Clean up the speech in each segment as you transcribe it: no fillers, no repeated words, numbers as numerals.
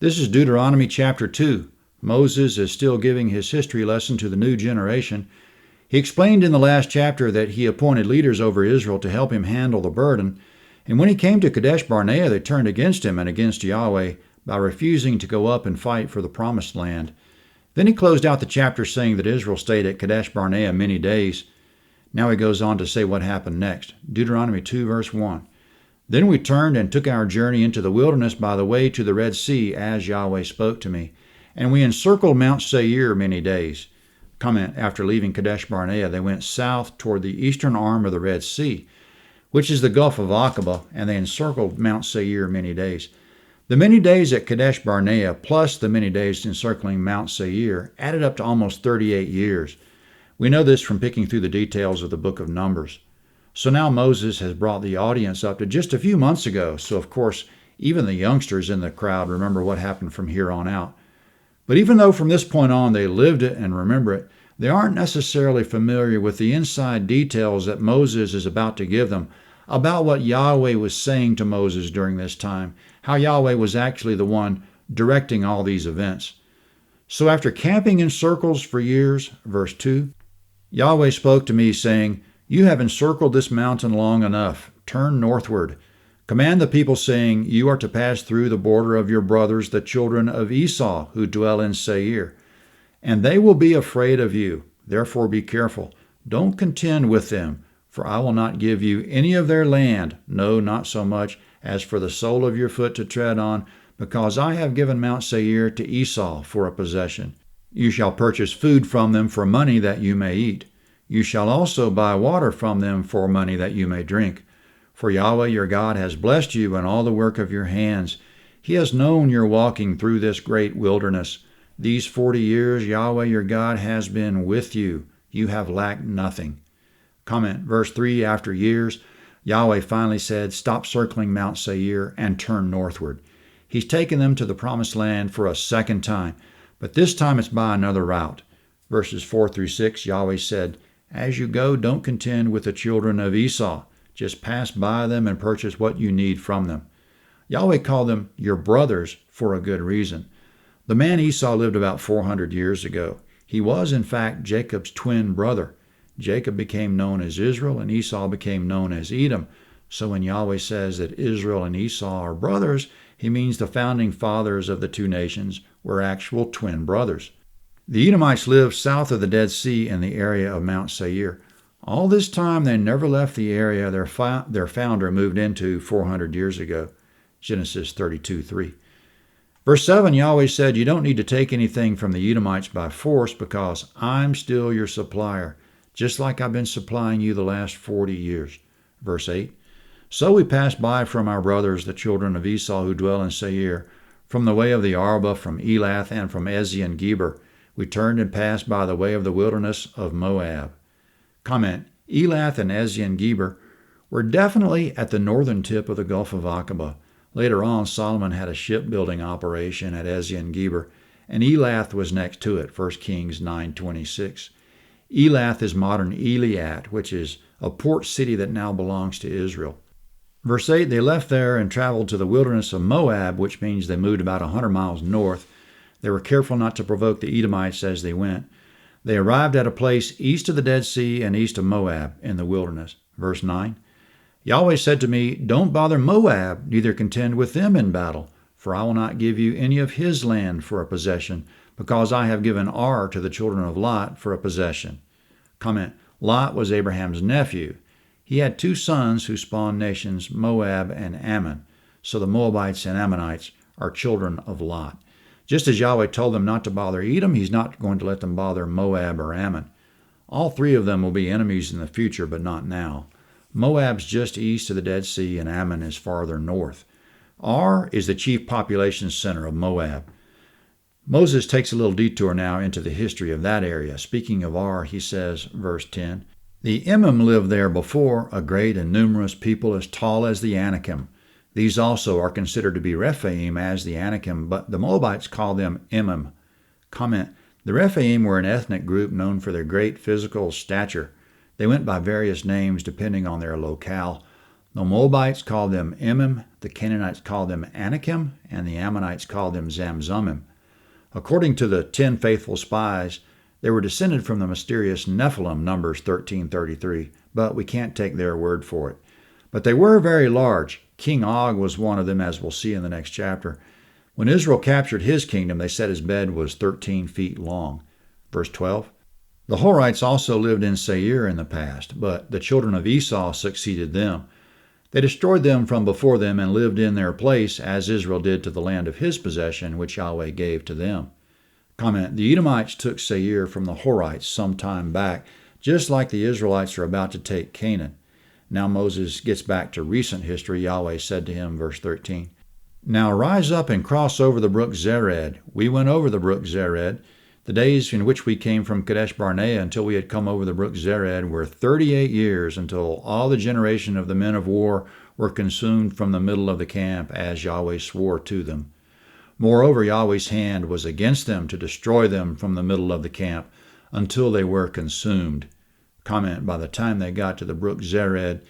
This is Deuteronomy chapter 2. Moses is still giving his history lesson to the new generation. He explained in the last chapter that he appointed leaders over Israel to help him handle the burden. And when he came to Kadesh Barnea, they turned against him and against Yahweh by refusing to go up and fight for the promised land. Then he closed out the chapter saying that Israel stayed at Kadesh Barnea many days. Now he goes on to say what happened next. Deuteronomy 2 verse 1. Then we turned and took our journey into the wilderness by the way to the Red Sea, as Yahweh spoke to me. And we encircled Mount Seir many days. Comment, after leaving Kadesh Barnea, they went south toward the eastern arm of the Red Sea, which is the Gulf of Aqaba, and they encircled Mount Seir many days. The many days at Kadesh Barnea, plus the many days encircling Mount Seir, added up to almost 38 years. We know this from picking through the details of the book of Numbers. So now Moses has brought the audience up to just a few months ago, so of course even the youngsters in the crowd remember what happened from here on out. But even though from this point on they lived it and remember it, they aren't necessarily familiar with the inside details that Moses is about to give them about what Yahweh was saying to Moses during this time, how Yahweh was actually the one directing all these events. So after camping in circles for years, verse 2, Yahweh spoke to me saying, "You have encircled this mountain long enough. Turn northward. Command the people, saying, You are to pass through the border of your brothers, the children of Esau, who dwell in Seir. And they will be afraid of you. Therefore be careful. Don't contend with them, for I will not give you any of their land, no, not so much as for the sole of your foot to tread on, because I have given Mount Seir to Esau for a possession. You shall purchase food from them for money that you may eat. You shall also buy water from them for money that you may drink. For Yahweh your God has blessed you in all the work of your hands. He has known your walking through this great wilderness. These 40 years Yahweh your God has been with you. You have lacked nothing." Comment, verse 3, after years, Yahweh finally said, "Stop circling Mount Seir and turn northward." He's taken them to the promised land for a second time, but this time it's by another route. Verses 4 through 6, Yahweh said, "As you go, don't contend with the children of Esau. Just pass by them and purchase what you need from them." Yahweh called them your brothers for a good reason. The man Esau lived about 400 years ago. He was, in fact, Jacob's twin brother. Jacob became known as Israel, and Esau became known as Edom. So when Yahweh says that Israel and Esau are brothers, he means the founding fathers of the two nations were actual twin brothers. The Edomites lived south of the Dead Sea in the area of Mount Seir. All this time, they never left the area their founder moved into 400 years ago. Genesis 32:3. Verse 7, Yahweh said, "You don't need to take anything from the Edomites by force because I'm still your supplier, just like I've been supplying you the last 40 years. Verse 8, "So we passed by from our brothers, the children of Esau who dwell in Seir, from the way of the Arabah, from Elath, and from Ezion Geber. We turned and passed by the way of the wilderness of Moab." Comment, Elath and Ezion Geber were definitely at the northern tip of the Gulf of Aqaba. Later on, Solomon had a shipbuilding operation at Ezion Geber, and Elath was next to it, 1 Kings 9:26. Elath is modern Eliat, which is a port city that now belongs to Israel. Verse 8, they left there and traveled to the wilderness of Moab, which means they moved about 100 miles north. They were careful not to provoke the Edomites as they went. They arrived at a place east of the Dead Sea and east of Moab in the wilderness. Verse 9, Yahweh said to me, "Don't bother Moab, neither contend with them in battle, for I will not give you any of his land for a possession, because I have given Ar to the children of Lot for a possession." Comment, Lot was Abraham's nephew. He had two sons who spawned nations, Moab and Ammon. So the Moabites and Ammonites are children of Lot. Just as Yahweh told them not to bother Edom, he's not going to let them bother Moab or Ammon. All three of them will be enemies in the future, but not now. Moab's just east of the Dead Sea, and Ammon is farther north. Ar is the chief population center of Moab. Moses takes a little detour now into the history of that area. Speaking of Ar, he says, verse 10, "The Emim lived there before, a great and numerous people as tall as the Anakim. These also are considered to be Rephaim as the Anakim, but the Moabites call them Emim." Comment, the Rephaim were an ethnic group known for their great physical stature. They went by various names depending on their locale. The Moabites called them Emim, the Canaanites called them Anakim, and the Ammonites called them Zamzummim. According to the 10 faithful spies, they were descended from the mysterious Nephilim, Numbers 13:33, but we can't take their word for it. But they were very large. King Og was one of them, as we'll see in the next chapter. When Israel captured his kingdom, they said his bed was 13 feet long. Verse 12. The Horites also lived in Seir in the past, but the children of Esau succeeded them. They destroyed them from before them and lived in their place, as Israel did to the land of his possession, which Yahweh gave to them. Comment, the Edomites took Seir from the Horites some time back, just like the Israelites are about to take Canaan. Now Moses gets back to recent history. Yahweh said to him, verse 13, Now rise up and cross over the brook Zered. We went over the brook Zered. The days in which we came from Kadesh Barnea until we had come over the brook Zered were 38 years, until all the generation of the men of war were consumed from the middle of the camp, as Yahweh swore to them. Moreover, Yahweh's hand was against them to destroy them from the middle of the camp until they were consumed. Comment, by the time they got to the brook Zered,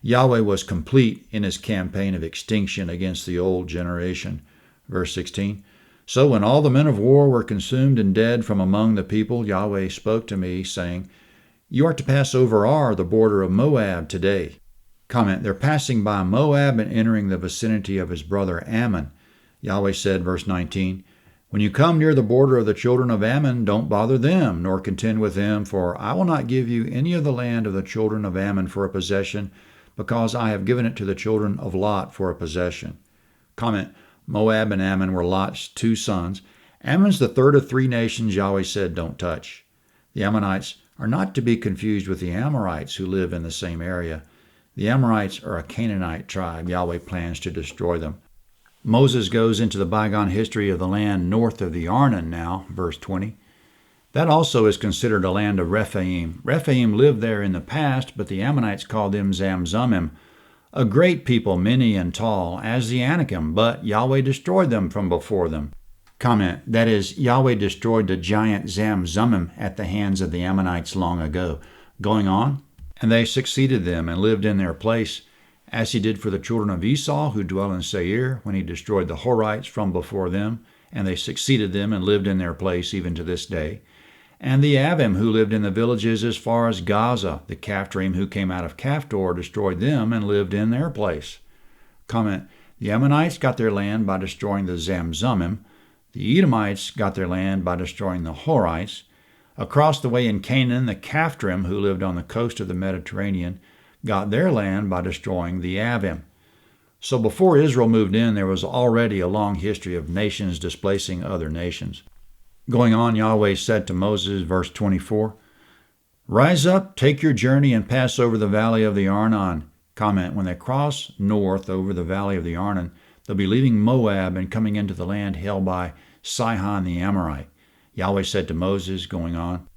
Yahweh was complete in his campaign of extinction against the old generation. Verse 16, So when all the men of war were consumed and dead from among the people, Yahweh spoke to me, saying, You are to pass over Ar, the border of Moab, today. Comment, they're passing by Moab and entering the vicinity of his brother Ammon. Yahweh said, verse 19, When you come near the border of the children of Ammon, don't bother them, nor contend with them, for I will not give you any of the land of the children of Ammon for a possession, because I have given it to the children of Lot for a possession. Comment, Moab and Ammon were Lot's 2 sons. Ammon's the third of 3 nations Yahweh said don't touch. The Ammonites are not to be confused with the Amorites who live in the same area. The Amorites are a Canaanite tribe. Yahweh plans to destroy them. Moses goes into the bygone history of the land north of the Arnon now, verse 20. That also is considered a land of Rephaim. Rephaim lived there in the past, but the Ammonites called them Zamzummim, a great people, many and tall, as the Anakim, but Yahweh destroyed them from before them. Comment, that is, Yahweh destroyed the giant Zamzummim at the hands of the Ammonites long ago. Going on, and they succeeded them and lived in their place, as he did for the children of Esau who dwell in Seir, when he destroyed the Horites from before them, and they succeeded them and lived in their place even to this day. And the Avim who lived in the villages as far as Gaza, the Caphtorim who came out of Caphtor destroyed them and lived in their place. Comment, the Ammonites got their land by destroying the Zamzummim. The Edomites got their land by destroying the Horites. Across the way in Canaan, the Caphtorim who lived on the coast of the Mediterranean got their land by destroying the Avim. So before Israel moved in, there was already a long history of nations displacing other nations. Going on, Yahweh said to Moses, verse 24, Rise up, take your journey, and pass over the valley of the Arnon. Comment, when they cross north over the valley of the Arnon, they'll be leaving Moab and coming into the land held by Sihon the Amorite. Yahweh said to Moses, going on,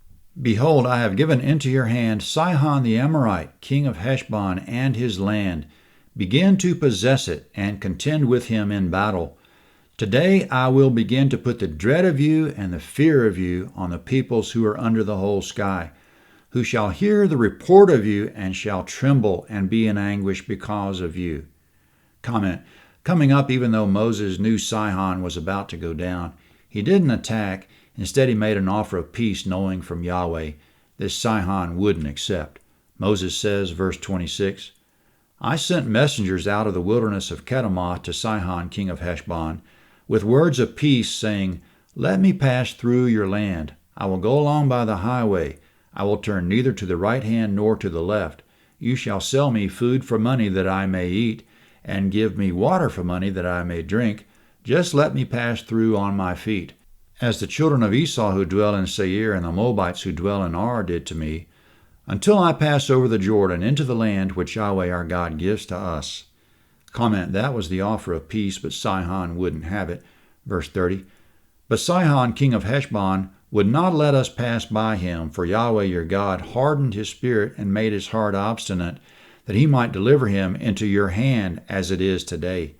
Behold, I have given into your hand Sihon the Amorite, king of Heshbon, and his land. Begin to possess it, and contend with him in battle. Today I will begin to put the dread of you and the fear of you on the peoples who are under the whole sky, who shall hear the report of you and shall tremble and be in anguish because of you. Comment, coming up, even though Moses knew Sihon was about to go down, he didn't attack. Instead, he made an offer of peace, knowing from Yahweh that Sihon wouldn't accept. Moses says, verse 26, I sent messengers out of the wilderness of Kedemoth to Sihon, king of Heshbon, with words of peace, saying, Let me pass through your land. I will go along by the highway. I will turn neither to the right hand nor to the left. You shall sell me food for money that I may eat, and give me water for money that I may drink. Just let me pass through on my feet, as the children of Esau who dwell in Seir and the Moabites who dwell in Ar did to me, until I pass over the Jordan into the land which Yahweh our God gives to us. Comment, that was the offer of peace, but Sihon wouldn't have it. Verse 30, But Sihon, king of Heshbon, would not let us pass by him, for Yahweh your God hardened his spirit and made his heart obstinate, that he might deliver him into your hand as it is today.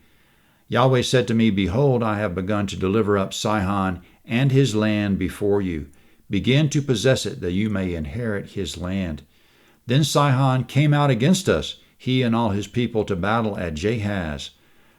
Yahweh said to me, Behold, I have begun to deliver up Sihon and his land before you. Begin to possess it, that you may inherit his land. Then Sihon came out against us. he and all his people to battle at Jahaz.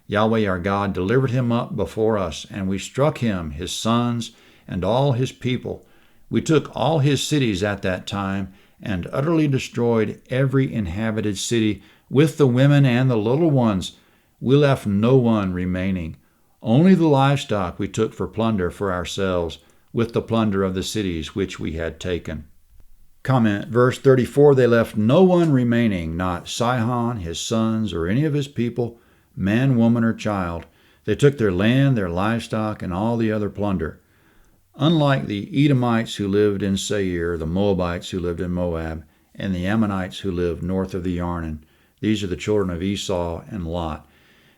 Yahweh our God delivered him up before us, and we struck him, his sons, and all his people. We took all his cities at that time, and utterly destroyed every inhabited city, with the women and the little ones. We left no one remaining. Only the livestock we took for plunder for ourselves, with the plunder of the cities which we had taken. Comment, verse 34, they left no one remaining, not Sihon, his sons, or any of his people, man, woman, or child. They took their land, their livestock, and all the other plunder. Unlike the Edomites who lived in Seir, the Moabites who lived in Moab, and the Ammonites who lived north of the Arnon, these are the children of Esau and Lot.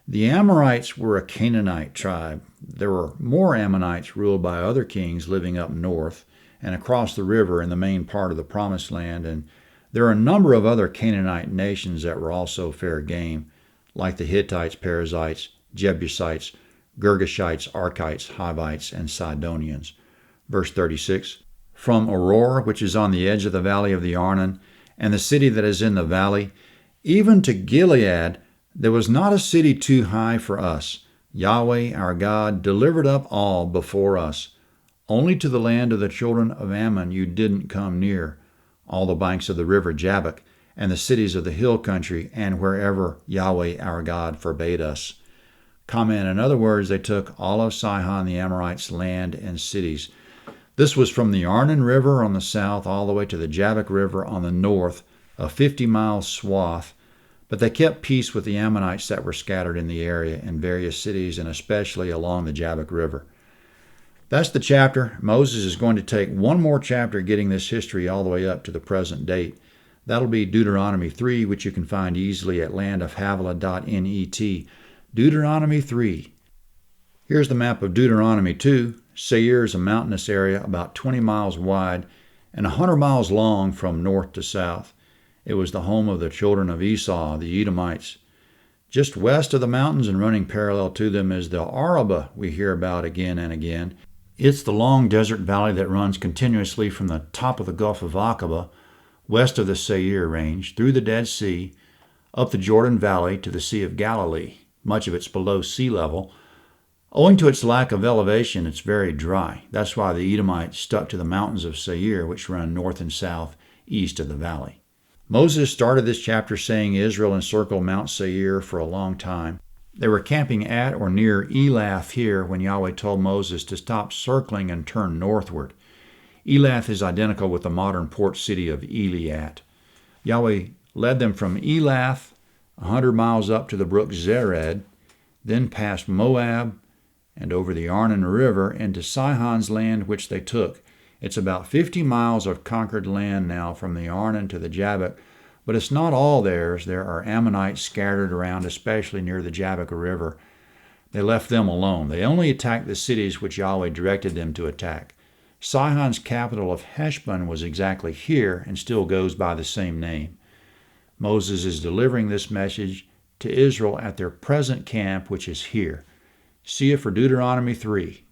The Amorites were a Canaanite tribe. There were more Ammonites ruled by other kings living up north and across the river in the main part of the Promised Land, and there are a number of other Canaanite nations that were also fair game, like the Hittites, Perizzites, Jebusites, Girgashites, Archites, Hivites, and Sidonians. Verse 36, from Aurora, which is on the edge of the valley of the Arnon, and the city that is in the valley, even to Gilead, there was not a city too high for us. Yahweh our God delivered up all before us. Only to the land of the children of Ammon you didn't come near, all the banks of the river Jabbok, and the cities of the hill country, and wherever Yahweh our God forbade us. Comment, in other words, they took all of Sihon the Amorites' land and cities. This was from the Arnon River on the south all the way to the Jabbok River on the north, a 50-mile swath, but they kept peace with the Ammonites that were scattered in the area in various cities and especially along the Jabbok River. That's the chapter. Moses is going to take one more chapter getting this history all the way up to the present date. That'll be Deuteronomy 3, which you can find easily at landofhavilah.net. Deuteronomy 3. Here's the map of Deuteronomy 2. Seir is a mountainous area about 20 miles wide and 100 miles long from north to south. It was the home of the children of Esau, the Edomites. Just west of the mountains and running parallel to them is the Arabah we hear about again and again. It's the long desert valley that runs continuously from the top of the Gulf of Aqaba, west of the Seir Range, through the Dead Sea, up the Jordan Valley to the Sea of Galilee. Much of it's below sea level. Owing to its lack of elevation, it's very dry. That's why the Edomites stuck to the mountains of Seir, which run north and south east of the valley. Moses started this chapter saying Israel encircled Mount Seir for a long time. They were camping at or near Elath here when Yahweh told Moses to stop circling and turn northward. Elath is identical with the modern port city of Eliat. Yahweh led them from Elath 100 miles up to the brook Zered, then past Moab and over the Arnon River into Sihon's land, which they took. It's about 50 miles of conquered land now from the Arnon to the Jabbok, but it's not all theirs. There are Ammonites scattered around, especially near the Jabbok River. They left them alone. They only attacked the cities which Yahweh directed them to attack. Sihon's capital of Heshbon was exactly here and still goes by the same name. Moses is delivering this message to Israel at their present camp, which is here. See you for Deuteronomy 3.